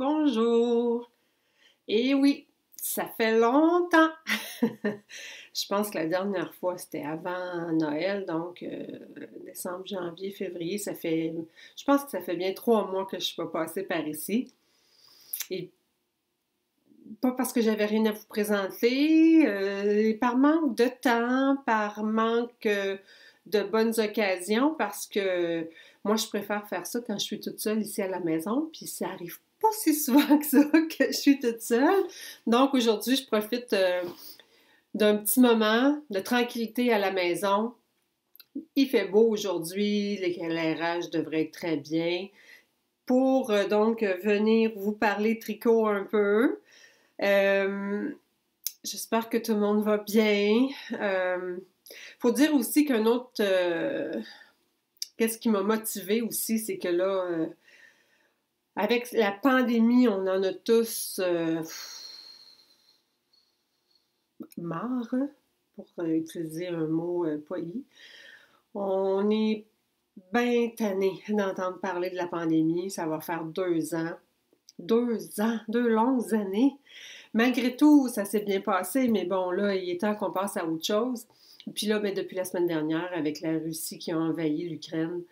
Bonjour! Et oui, ça fait longtemps! Je pense que la dernière fois, c'était avant Noël, donc décembre, janvier, février, je pense que ça fait bien 3 mois que je suis pas passée par ici. Et pas parce que j'avais rien à vous présenter, par manque de temps, par manque de bonnes occasions, parce que moi, je préfère faire ça quand je suis toute seule ici à la maison, puis ça arrive pas si souvent que ça que je suis toute seule. Donc aujourd'hui, je profite d'un petit moment de tranquillité à la maison. Il fait beau aujourd'hui, l'éclairage devrait être très bien pour donc venir vous parler tricot un peu. Euh, J'espère que tout le monde va bien. Faut dire aussi qu'un autre, qu'est-ce qui m'a motivée aussi, c'est que là, avec la pandémie, on en a tous marre, pour utiliser un mot poli. On est bien tanné d'entendre parler de la pandémie. Ça va faire 2 ans. 2 ans, 2 longues années. Malgré tout, ça s'est bien passé, mais bon, là, il est temps qu'on passe à autre chose. Puis là, ben, depuis la semaine dernière, avec la Russie qui a envahi l'Ukraine,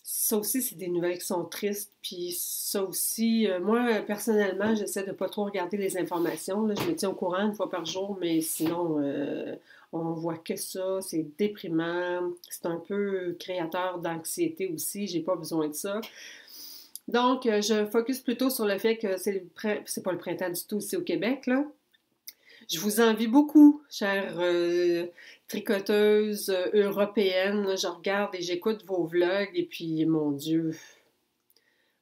ça aussi, c'est des nouvelles qui sont tristes. Puis ça aussi, moi, personnellement, j'essaie de pas trop regarder les informations. Là, je me tiens au courant 1 fois par jour, mais sinon, on voit que ça. C'est déprimant. C'est un peu créateur d'anxiété aussi. J'ai pas besoin de ça. Donc, je focus plutôt sur le fait que c'est pas le printemps du tout ici au Québec, là. Je vous envie beaucoup, chère tricoteuse européenne. Je regarde et j'écoute vos vlogs et puis, mon Dieu,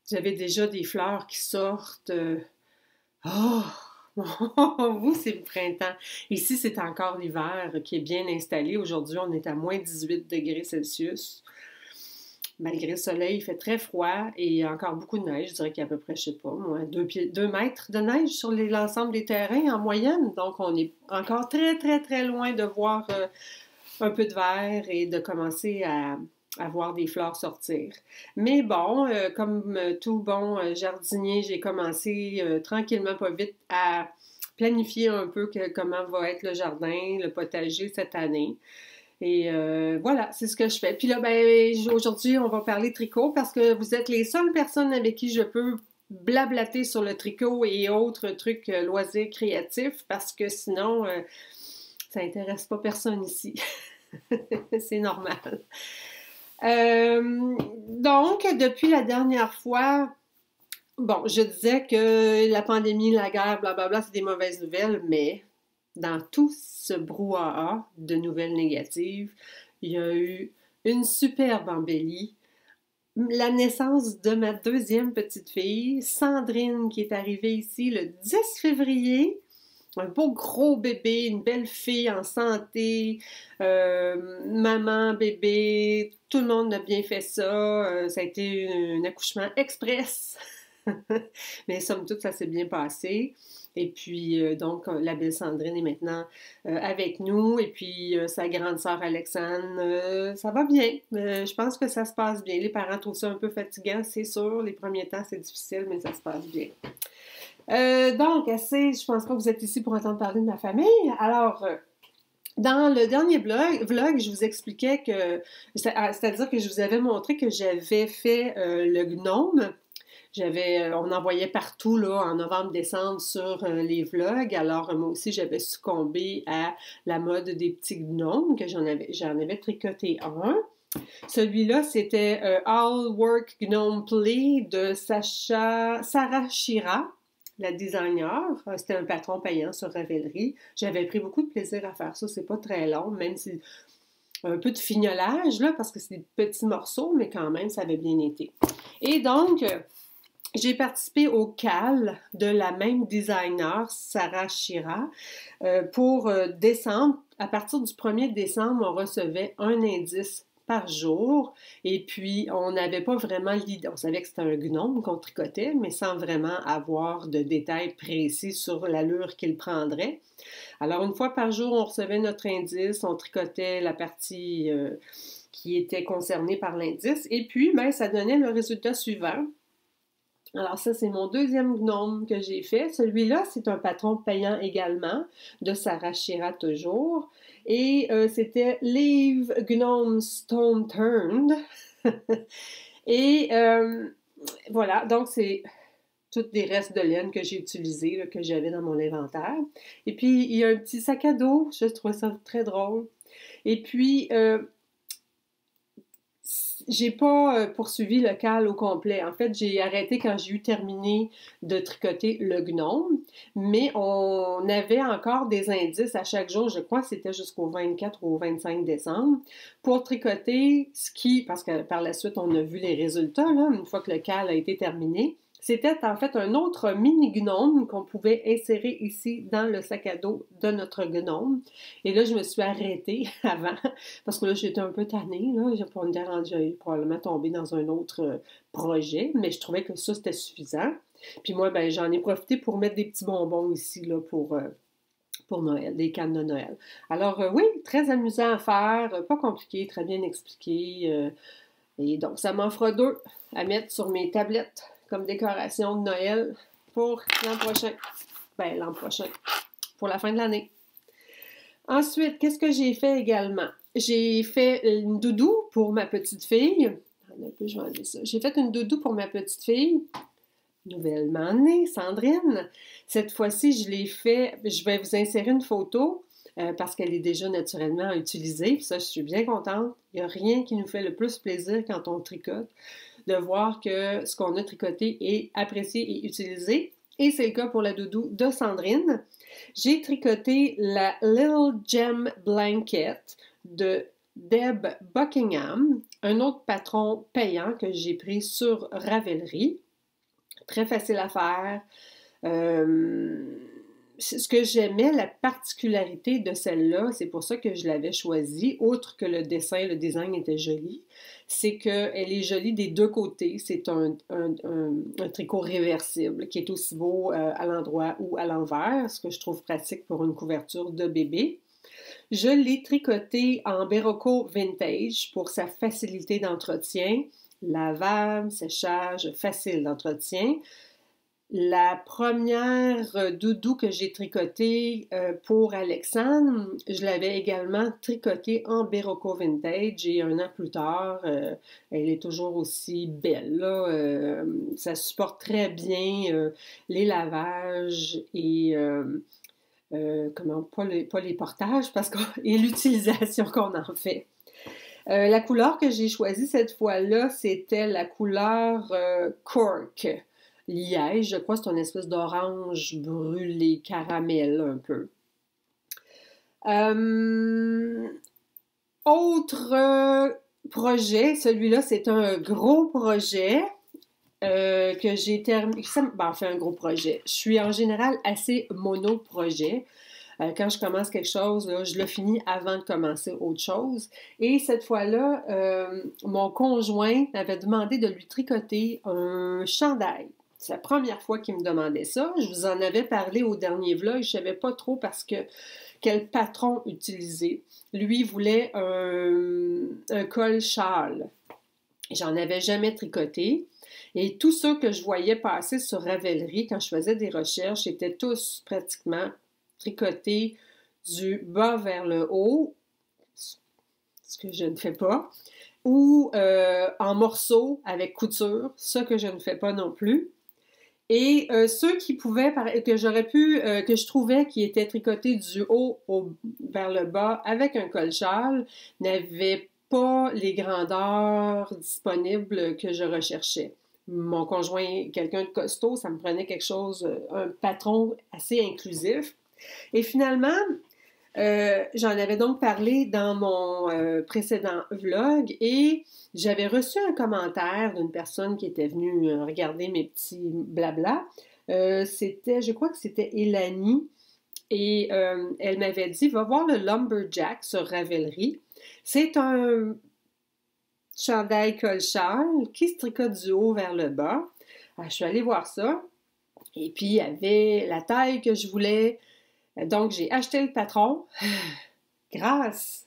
vous avez déjà des fleurs qui sortent. Oh! Vous, c'est le printemps. Ici, c'est encore l'hiver qui est bien installé. Aujourd'hui, on est à moins 18 degrés Celsius. Malgré le soleil, il fait très froid et il y a encore beaucoup de neige. Je dirais qu'il y a à peu près, je sais pas, moi, 2 mètres de neige sur l'ensemble des terrains en moyenne. Donc, on est encore très, très, très loin de voir un peu de vert et de commencer à voir des fleurs sortir. Mais bon, comme tout bon jardinier, j'ai commencé tranquillement, pas vite, à planifier un peu comment va être le jardin, le potager cette année. Et voilà, c'est ce que je fais. Puis là, ben, aujourd'hui, on va parler tricot parce que vous êtes les seules personnes avec qui je peux blablater sur le tricot et autres trucs loisirs créatifs parce que sinon, ça intéresse pas personne ici. C'est normal. Donc, depuis la dernière fois, bon, je disais que la pandémie, la guerre, blablabla, c'est des mauvaises nouvelles, mais dans tout ce brouhaha de nouvelles négatives, il y a eu une superbe embellie, la naissance de ma deuxième petite fille, Sandrine, qui est arrivée ici le 10 février. Un beau gros bébé, une belle fille en santé, maman, bébé, tout le monde a bien fait ça. Ça a été un accouchement express. Mais somme toute, ça s'est bien passé. Et puis, donc, la belle Sandrine est maintenant avec nous. Et puis, sa grande sœur Alexandre, ça va bien. Je pense que ça se passe bien. Les parents trouvent ça un peu fatigant, c'est sûr. Les premiers temps, c'est difficile, mais ça se passe bien. Donc, je pense pas que vous êtes ici pour entendre parler de ma famille. Alors, dans le dernier vlog, je vous expliquais que, c'est-à-dire que je vous avais montré que j'avais fait le gnome. On en voyait partout là, en novembre-décembre sur les vlogs. Alors, moi aussi, j'avais succombé à la mode des petits gnomes, que j'en avais tricoté un. Celui-là, c'était All Work Gnome Play de Sarah Shira, la designer. C'était un patron payant sur Ravelry. J'avais pris beaucoup de plaisir à faire ça. C'est pas très long, même si un peu de fignolage, là, parce que c'est des petits morceaux, mais quand même, ça avait bien été. Et donc, j'ai participé au CAL de la même designer, Sarah Shira, pour décembre. À partir du 1er décembre, on recevait un indice par jour. Et puis, on n'avait pas vraiment l'idée. On savait que c'était un gnome qu'on tricotait, mais sans vraiment avoir de détails précis sur l'allure qu'il prendrait. Alors, 1 fois par jour, on recevait notre indice, on tricotait la partie qui était concernée par l'indice. Et puis, ben, ça donnait le résultat suivant. Alors ça, c'est mon deuxième gnome que j'ai fait. Celui-là, c'est un patron payant également, de Sarah Shira toujours. Et c'était Leave Gnome Stone Turned. Et voilà, donc c'est tous des restes de laine que j'ai utilisés, là, que j'avais dans mon inventaire. Et puis, il y a un petit sac à dos, je trouve ça très drôle. Et puis, j'ai pas poursuivi le cal au complet. En fait, j'ai arrêté quand j'ai eu terminé de tricoter le gnome, mais on avait encore des indices à chaque jour, je crois que c'était jusqu'au 24 ou au 25 décembre, pour tricoter ce qui, parce que par la suite, on a vu les résultats, là, une fois que le cal a été terminé. C'était en fait un autre mini-gnome qu'on pouvait insérer ici dans le sac à dos de notre gnome. Et là, je me suis arrêtée avant, parce que là, j'étais un peu tannée, là. J'ai probablement tombé dans un autre projet, mais je trouvais que ça, c'était suffisant. Puis moi, ben, j'en ai profité pour mettre des petits bonbons ici, là, pour Noël, des cannes de Noël. Alors, oui, très amusant à faire, pas compliqué, très bien expliqué. Et donc, ça m'en fera deux à mettre sur mes tablettes comme décoration de Noël pour l'an prochain. Ben, l'an prochain, pour la fin de l'année. Ensuite, qu'est-ce que j'ai fait également? J'ai fait une doudou pour ma petite fille. Un peu, je vais enlever ça. J'ai fait une doudou pour ma petite fille, nouvellement née, Sandrine. Cette fois-ci, je l'ai fait, je vais vous insérer une photo parce qu'elle est déjà naturellement utilisée. Puis ça, je suis bien contente. Il n'y a rien qui nous fait le plus plaisir quand on tricote, de voir que ce qu'on a tricoté est apprécié et utilisé. Et c'est le cas pour la doudou de Sandrine. J'ai tricoté la Little Gem Blanket de Deb Buckingham, un autre patron payant que j'ai pris sur Ravelry. Très facile à faire. Ce que j'aimais, la particularité de celle-là, c'est pour ça que je l'avais choisie, outre que le design était joli, c'est qu'elle est jolie des deux côtés. C'est un tricot réversible qui est aussi beau à l'endroit ou à l'envers, ce que je trouve pratique pour une couverture de bébé. Je l'ai tricoté en Berroco Vintage pour sa facilité d'entretien, lavable, séchage, facile d'entretien. La première doudou que j'ai tricotée pour Alexandre, je l'avais également tricotée en Berroco Vintage et un an plus tard, elle est toujours aussi belle, là. Ça supporte très bien les lavages et comment, pas les portages parce que, et l'utilisation qu'on en fait. La couleur que j'ai choisie cette fois-là, c'était la couleur Cork. Liège, je crois que c'est une espèce d'orange brûlé, caramel un peu. Autre projet, celui-là c'est un gros projet que j'ai terminé. Enfin, un gros projet. Je suis en général assez mono-projet. Quand je commence quelque chose, là, je le finis avant de commencer autre chose. Et cette fois-là, mon conjoint m'avait demandé de lui tricoter un chandail. C'est la première fois qu'il me demandait ça. Je vous en avais parlé au dernier vlog. Je ne savais pas trop parce que quel patron utiliser. Lui voulait un col châle. J'en avais jamais tricoté. Et tout ça que je voyais passer sur Ravelry quand je faisais des recherches étaient tous pratiquement tricotés du bas vers le haut, ce que je ne fais pas, ou en morceaux avec couture, ce que je ne fais pas non plus. Et ceux qui pouvaient, que j'aurais pu, que je trouvais qui étaient tricotés du haut vers le bas avec un col-châle, n'avaient pas les grandeurs disponibles que je recherchais. Mon conjoint, quelqu'un de costaud, ça me prenait quelque chose, un patron assez inclusif. Et finalement, j'en avais donc parlé dans mon précédent vlog et j'avais reçu un commentaire d'une personne qui était venue regarder mes petits blabla. Je crois que c'était Elanie et elle m'avait dit, va voir le Lumberjack sur Ravelry. C'est un chandail col-châle qui se tricote du haut vers le bas. Alors, je suis allée voir ça et puis il y avait la taille que je voulais. Donc, j'ai acheté le patron grâce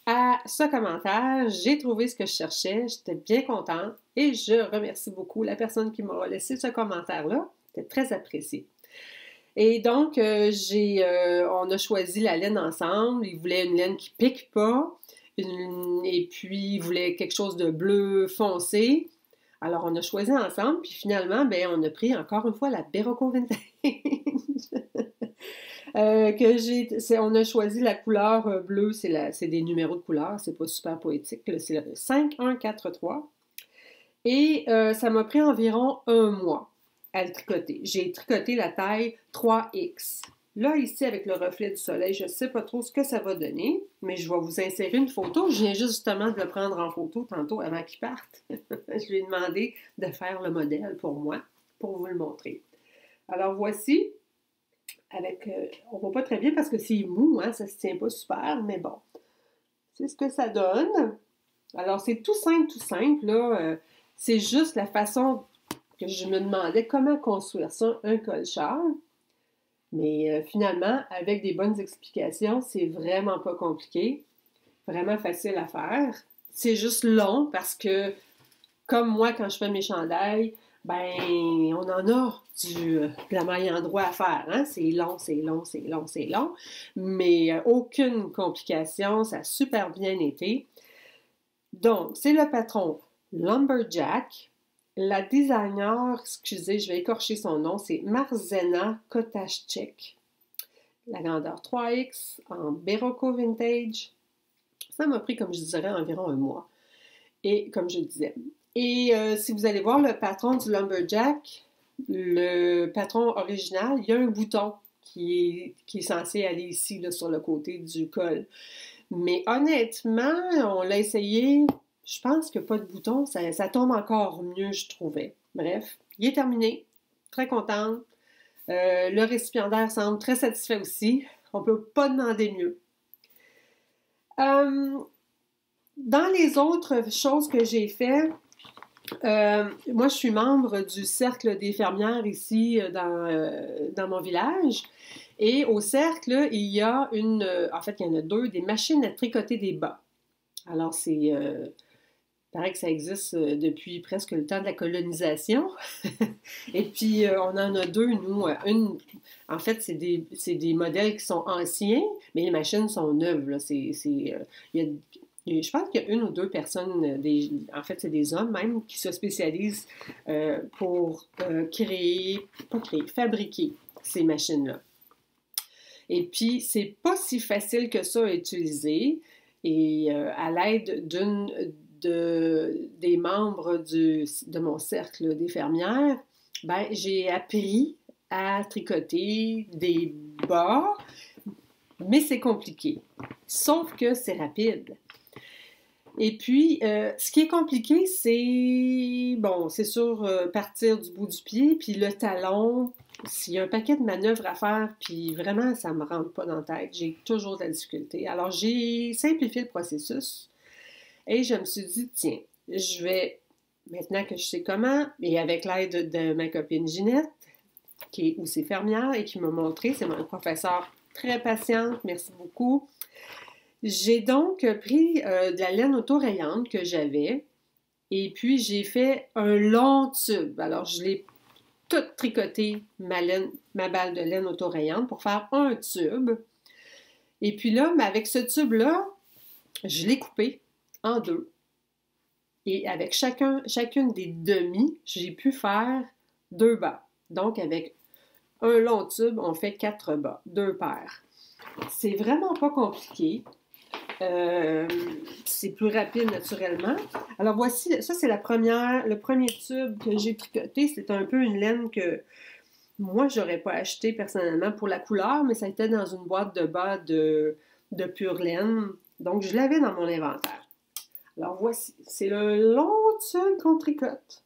à ce commentaire. J'ai trouvé ce que je cherchais, j'étais bien contente et je remercie beaucoup la personne qui m'a laissé ce commentaire-là. C'était très apprécié. Et donc, on a choisi la laine ensemble. Il voulait une laine qui pique pas. Et puis, il voulait quelque chose de bleu foncé. Alors, on a choisi ensemble. Puis finalement, ben, on a pris encore une fois la Berroco Vintage. On a choisi la couleur bleue. C'est des numéros de couleur. C'est pas super poétique. C'est le 5143. Et ça m'a pris environ un mois à le tricoter. J'ai tricoté la taille 3X. Là, ici, avec le reflet du soleil, je ne sais pas trop ce que ça va donner, mais je vais vous insérer une photo. Je viens justement de le prendre en photo tantôt avant qu'il parte. Je lui ai demandé de faire le modèle pour moi, pour vous le montrer. Alors, voici, on ne voit pas très bien parce que c'est mou, hein, ça ne se tient pas super, mais bon, c'est ce que ça donne. Alors, c'est tout simple, là. C'est juste la façon que je me demandais comment construire ça, un col-châle. Mais finalement, avec des bonnes explications, c'est vraiment pas compliqué, vraiment facile à faire. C'est juste long parce que, comme moi, quand je fais mes chandails, ben, on en a de la maille endroit à faire. Hein? C'est long, c'est long, c'est long, c'est long. Mais aucune complication, ça a super bien été. Donc, c'est le patron Lumberjack. La designer, excusez, je vais écorcher son nom, c'est Marzena Kotashchek. La grandeur 3X en Berroco Vintage. Ça m'a pris, comme je dirais, environ un mois. Et comme je disais. Et si vous allez voir le patron du Lumberjack, le patron original, il y a un bouton qui est censé aller ici, là, sur le côté du col. Mais honnêtement, on l'a essayé. Je pense que pas de bouton, ça tombe encore mieux, je trouvais. Bref, il est terminé. Très contente. Le récipiendaire semble très satisfait aussi. On ne peut pas demander mieux. Dans les autres choses que j'ai fait, moi, je suis membre du Cercle des fermières ici dans mon village. Et au cercle, il y a en fait, il y en a deux, des machines à tricoter des bas. Alors, il paraît que ça existe depuis presque le temps de la colonisation. Et puis, on en a deux, nous. En fait, c'est des modèles qui sont anciens, mais les machines sont neuves. Là. Je pense qu'il y a une ou deux personnes, en fait, c'est des hommes même, qui se spécialisent pour fabriquer ces machines-là. Et puis, c'est pas si facile que ça à utiliser. Et à l'aide des membres de mon cercle des fermières, ben, j'ai appris à tricoter des bas, mais c'est compliqué. Sauf que c'est rapide. Et puis, ce qui est compliqué, c'est sûr, partir du bout du pied, puis le talon. S'il y a un paquet de manœuvres à faire, puis vraiment, ça ne me rentre pas dans la tête, j'ai toujours de la difficulté. Alors, j'ai simplifié le processus et je me suis dit, tiens, je vais, maintenant que je sais comment, et avec l'aide de ma copine Ginette, qui est aussi fermière et qui m'a montré, c'est mon professeur très patiente, merci beaucoup. J'ai donc pris de la laine autorayante que j'avais et puis j'ai fait un long tube. Alors, je l'ai tout tricoté, ma balle de laine autorayante pour faire un tube. Et puis là, avec ce tube-là, je l'ai coupé en deux. Et avec chacune des demi, j'ai pu faire 2 bas. Donc, avec un long tube, on fait 4 bas, 2 paires. C'est vraiment pas compliqué. C'est plus rapide naturellement. Alors voici, ça c'est le premier tube que j'ai tricoté. C'est un peu une laine que moi j'aurais pas acheté personnellement pour la couleur, mais ça était dans une boîte de bas de pure laine. Donc je l'avais dans mon inventaire. Alors voici, c'est le long tube qu'on tricote.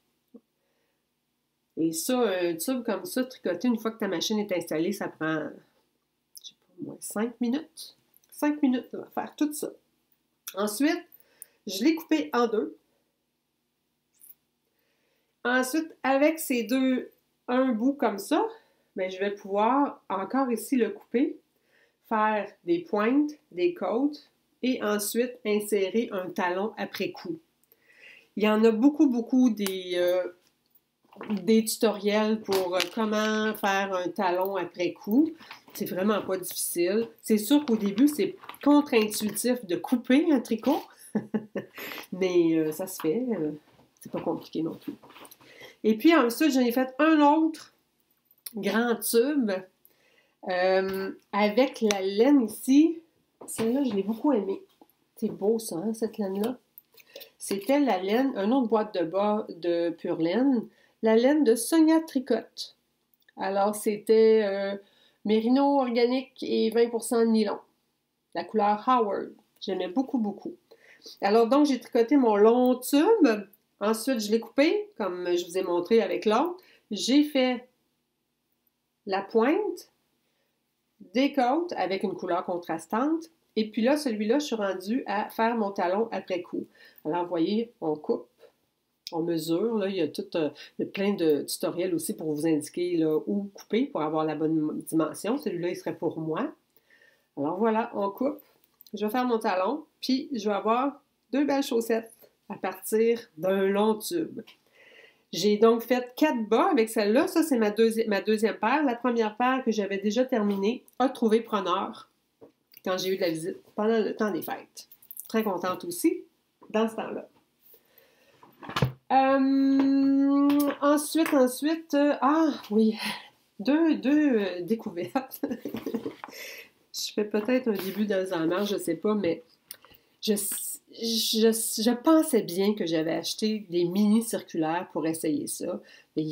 Et ça, un tube comme ça, tricoté une fois que ta machine est installée, ça prend, je sais pas moi, 5 minutes. 5 minutes à faire tout ça. Ensuite, je l'ai coupé en deux. Ensuite, avec un bout comme ça, bien, je vais pouvoir encore ici le couper, faire des pointes, des côtes, et ensuite insérer un talon après coup. Il y en a beaucoup des tutoriels pour comment faire un talon après coup. C'est vraiment pas difficile. C'est sûr qu'au début, c'est contre-intuitif de couper un tricot, mais ça se fait. C'est pas compliqué non plus. Et puis ensuite, j'en ai fait un autre grand tube avec la laine ici. Celle-là, je l'ai beaucoup aimée. C'est beau ça, hein, cette laine-là. C'était la laine, une autre boîte de bas de pure laine, la laine de Sonia Tricotte. Alors, c'était mérino organique et 20% de nylon. La couleur Howard. J'aimais beaucoup. Alors, donc, j'ai tricoté mon long tube. Ensuite, je l'ai coupé, comme je vous ai montré avec l'autre. J'ai fait la pointe, des côtes avec une couleur contrastante. Et puis là, celui-là, je suis rendue à faire mon talon après coup. Alors, vous voyez, on coupe, on mesure. Là, il y a plein de tutoriels aussi pour vous indiquer là, où couper pour avoir la bonne dimension. Celui-là, il serait pour moi. Alors voilà, on coupe. Je vais faire mon talon, puis je vais avoir 2 belles chaussettes à partir d'un long tube. J'ai donc fait 4 bas avec celle-là. Ça, c'est ma deuxième paire. La première paire que j'avais déjà terminée a trouvé preneur quand j'ai eu de la visite pendant le temps des fêtes. Très contente aussi dans ce temps-là. Ensuite, oui, deux découvertes. Je fais peut-être un début d'Alzheimer, je ne sais pas, mais je pensais bien que j'avais acheté des mini circulaires pour essayer ça. Mais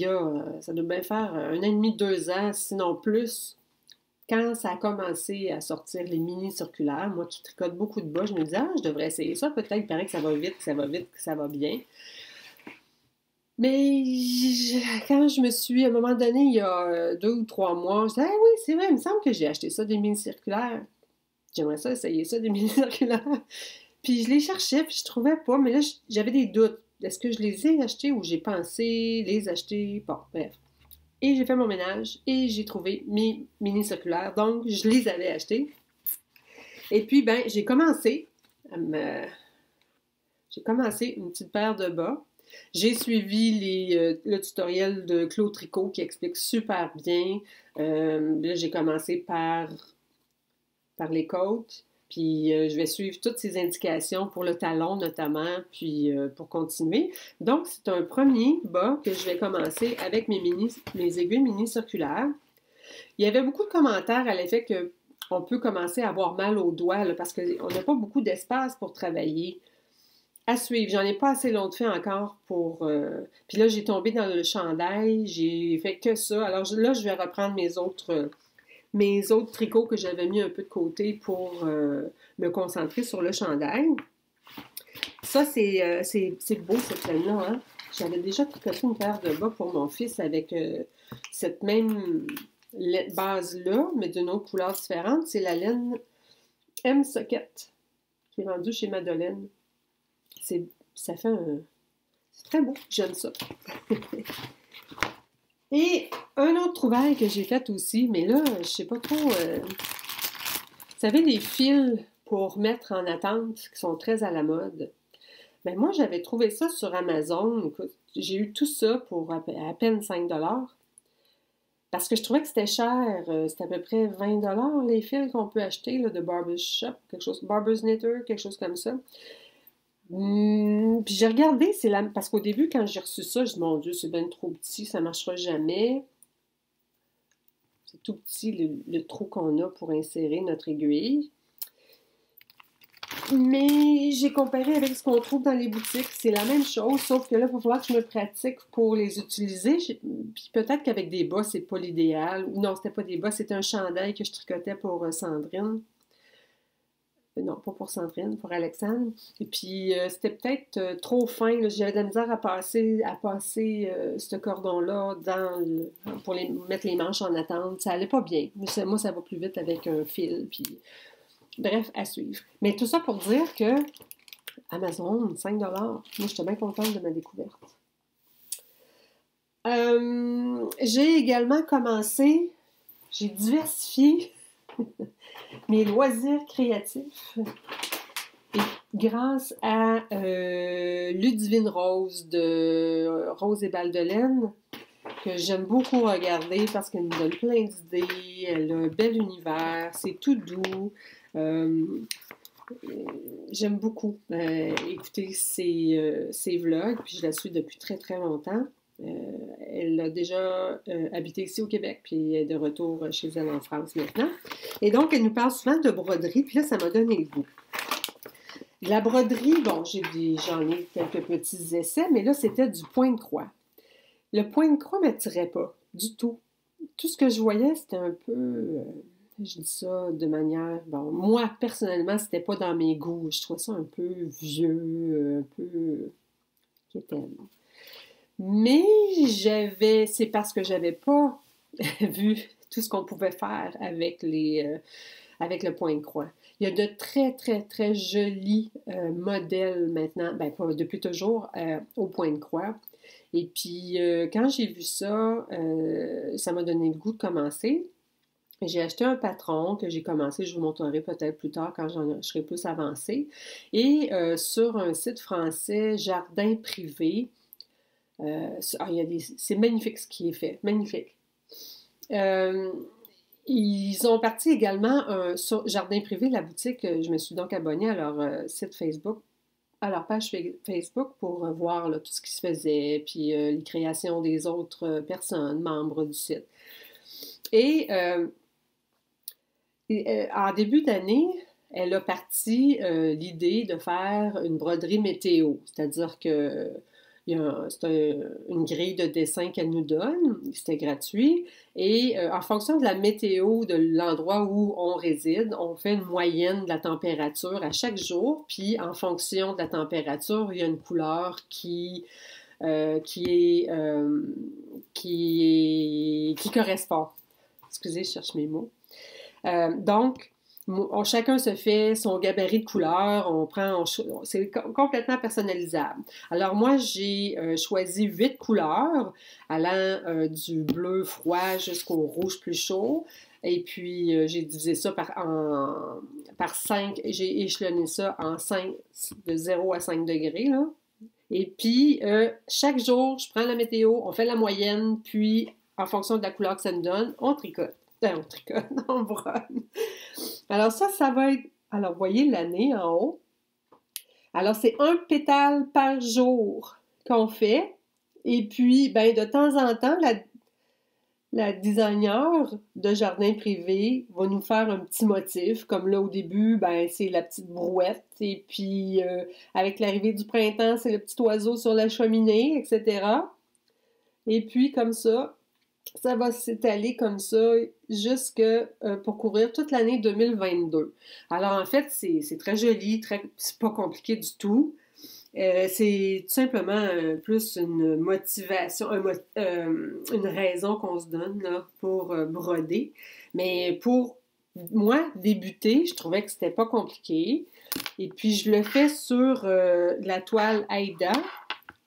ça doit bien faire 1 an et demi, 2 ans, sinon plus. Quand ça a commencé à sortir les mini circulaires, moi qui tricote beaucoup de bas, je me disais, je devrais essayer ça. Peut-être, il paraît que ça va vite, que ça va bien. Mais quand je me suis, à un moment donné, il y a 2 ou 3 mois, je disais, oui, c'est vrai, il me semble que j'ai acheté ça, des mini circulaires. J'aimerais ça essayer ça, des mini circulaires. Puis je les cherchais, puis je trouvais pas, mais là, j'avais des doutes. Est-ce que je les ai achetés ou j'ai pensé les acheter? Bon, bref. Et j'ai fait mon ménage et j'ai trouvé mes mini circulaires, donc je les avais achetés. Et puis, j'ai commencé une petite paire de bas. J'ai suivi le tutoriel de Claude Tricot qui explique super bien. Là, j'ai commencé par les côtes. Puis, je vais suivre toutes ces indications pour le talon notamment, puis pour continuer. Donc, c'est un premier bas que je vais commencer avec mes aiguilles mini circulaires. Il y avait beaucoup de commentaires à l'effet qu'on peut commencer à avoir mal aux doigts là, parce qu'on n'a pas beaucoup d'espace pour travailler. À suivre. J'en ai pas assez long de fait encore pour... Puis là, j'ai tombé dans le chandail. J'ai fait que ça. Alors là, je vais reprendre mes autres tricots que j'avais mis un peu de côté pour me concentrer sur le chandail. Ça, c'est beau, cette laine-là. Hein? J'avais déjà tricoté une paire de bas pour mon fils avec cette même base-là, mais d'une autre couleur différente. C'est la laine M-Socket qui est vendue chez Madeleine. C'est très beau, j'aime ça. Et un autre trouvaille que j'ai fait aussi, mais là, je sais pas trop. Vous savez, des fils pour mettre en attente qui sont très à la mode. Ben moi, j'avais trouvé ça sur Amazon. Écoute, j'ai eu tout ça pour à peine 5$. Parce que je trouvais que c'était cher. C'était à peu près 20$ les fils qu'on peut acheter là, de Barber's Shop, Barber's Knitter, quelque chose comme ça. Puis j'ai regardé, parce qu'au début, quand j'ai reçu ça, je dis, mon Dieu, c'est bien trop petit, ça ne marchera jamais. C'est tout petit le trou qu'on a pour insérer notre aiguille. Mais j'ai comparé avec ce qu'on trouve dans les boutiques. C'est la même chose, sauf que là, il va falloir que je me pratique pour les utiliser. Puis peut-être qu'avec des bas, c'est pas l'idéal. Ou non, c'était pas des bas, c'était un chandail que je tricotais pour Sandrine. Non, pas pour Sandrine, pour Alexandre. Et puis, c'était peut-être trop fin. J'avais de la misère à passer ce cordon-là pour mettre les manches en attente. Ça allait pas bien. Moi, ça va plus vite avec un fil. Puis, bref, à suivre. Mais tout ça pour dire que Amazon, 5$. Moi, j'étais bien contente de ma découverte. J'ai également j'ai diversifié mes loisirs créatifs. grâce à Ludivine Rose de Rose et Balles de laine, que j'aime beaucoup regarder parce qu'elle nous donne plein d'idées, elle a un bel univers, c'est tout doux. Euh, J'aime beaucoup écouter ses vlogs, puis je la suis depuis très très longtemps. Elle a déjà habité ici au Québec, puis elle est de retour chez elle en France maintenant. Et donc, elle nous parle souvent de broderie, puis là, ça m'a donné le goût. La broderie, bon, j'en ai quelques petits essais, mais là, c'était du point de croix. Le point de croix ne m'attirait pas du tout. Tout ce que je voyais, c'était un peu... je dis ça de manière... Bon, moi, personnellement, c'était pas dans mes goûts. Je trouvais ça un peu vieux, un peu... quétaine. Mais c'est parce que j'avais pas vu tout ce qu'on pouvait faire avec avec le point de croix. Il y a de très, très, très jolis modèles maintenant, ben pas depuis toujours, au point de croix. Et puis, quand j'ai vu ça, ça m'a donné le goût de commencer. J'ai acheté un patron que j'ai commencé, je vous montrerai peut-être plus tard quand je serai plus avancée. Et sur un site français, Jardin Privé, c'est magnifique ce qui est fait, magnifique. Ils ont parti également sur Jardin Privé, la boutique. Je me suis donc abonnée à leur site Facebook, à leur page Facebook pour voir là, tout ce qui se faisait, puis les créations des autres personnes, membres du site. Et en début d'année, elle a parti l'idée de faire une broderie météo, c'est-à-dire que c'est une grille de dessin qu'elle nous donne, c'était gratuit, et en fonction de la météo de l'endroit où on réside, on fait une moyenne de la température à chaque jour, puis en fonction de la température, il y a une couleur qui correspond. Excusez, je cherche mes mots. Donc, chacun se fait son gabarit de couleurs, c'est complètement personnalisable. Alors moi, j'ai choisi 8 couleurs, allant du bleu froid jusqu'au rouge plus chaud. Et puis, j'ai divisé ça par 5, j'ai échelonné ça en 5, de 0 à 5 degrés, là. Et puis, chaque jour, je prends la météo, on fait la moyenne, puis en fonction de la couleur que ça nous donne, on tricote. On tricote, on brode. Alors ça va être... Alors, vous voyez l'année en haut. Alors, c'est un pétale par jour qu'on fait. Et puis, ben, de temps en temps, la designer de jardin privé va nous faire un petit motif. Comme là, au début, ben, c'est la petite brouette. Et puis, avec l'arrivée du printemps, c'est le petit oiseau sur la cheminée, etc. Et puis, comme ça va s'étaler comme ça jusque pour couvrir toute l'année 2022. Alors en fait, c'est très joli, c'est pas compliqué du tout. C'est tout simplement plus une motivation, une raison qu'on se donne là, pour broder. Mais pour moi, débuter, je trouvais que c'était pas compliqué. Et puis je le fais sur la toile Aïda.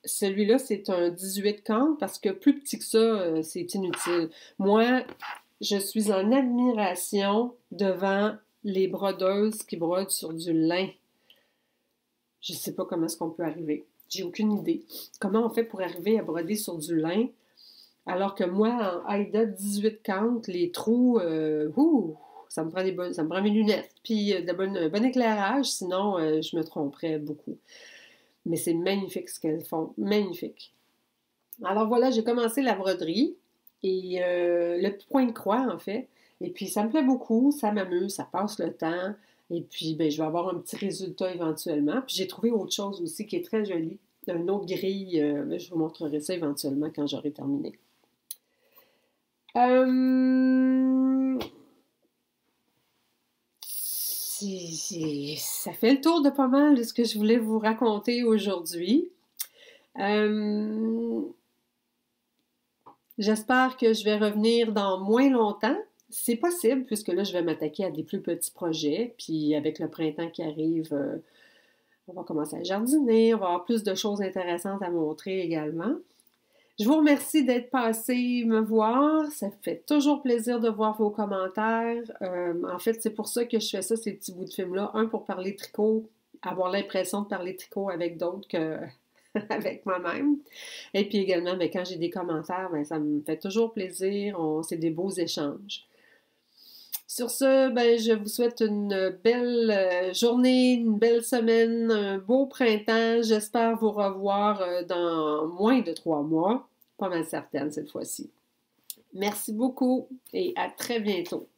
Celui-là, c'est un 18 cantes parce que plus petit que ça, c'est inutile. Moi, je suis en admiration devant les brodeuses qui brodent sur du lin. Je ne sais pas comment est-ce qu'on peut arriver. J'ai aucune idée. Comment on fait pour arriver à broder sur du lin? Alors que moi, en Aïda 18 cantes, les trous, ça me prend mes lunettes. Puis un bon éclairage, sinon je me tromperais beaucoup. Mais c'est magnifique ce qu'elles font. Magnifique. Alors voilà, j'ai commencé la broderie et le point de croix, en fait. Et puis, ça me plaît beaucoup, ça m'amuse, ça passe le temps. Et puis, ben, je vais avoir un petit résultat éventuellement. Puis, j'ai trouvé autre chose aussi qui est très jolie. Une autre grille, je vous montrerai ça éventuellement quand j'aurai terminé. Ça fait le tour de pas mal de ce que je voulais vous raconter aujourd'hui. J'espère que je vais revenir dans moins longtemps. C'est possible, puisque là, je vais m'attaquer à des plus petits projets. Puis avec le printemps qui arrive, on va commencer à jardiner. On va avoir plus de choses intéressantes à montrer également. Je vous remercie d'être passé me voir. Ça fait toujours plaisir de voir vos commentaires. En fait, c'est pour ça que je fais ça, ces petits bouts de film-là. Un, pour parler tricot avoir l'impression de parler tricot avec d'autres que avec moi-même. Et puis également, ben, quand j'ai des commentaires, ben, ça me fait toujours plaisir. C'est des beaux échanges. Sur ce, ben, je vous souhaite une belle journée, une belle semaine, un beau printemps. J'espère vous revoir dans moins de 3 mois. Pas mal certaine cette fois-ci. Merci beaucoup et à très bientôt.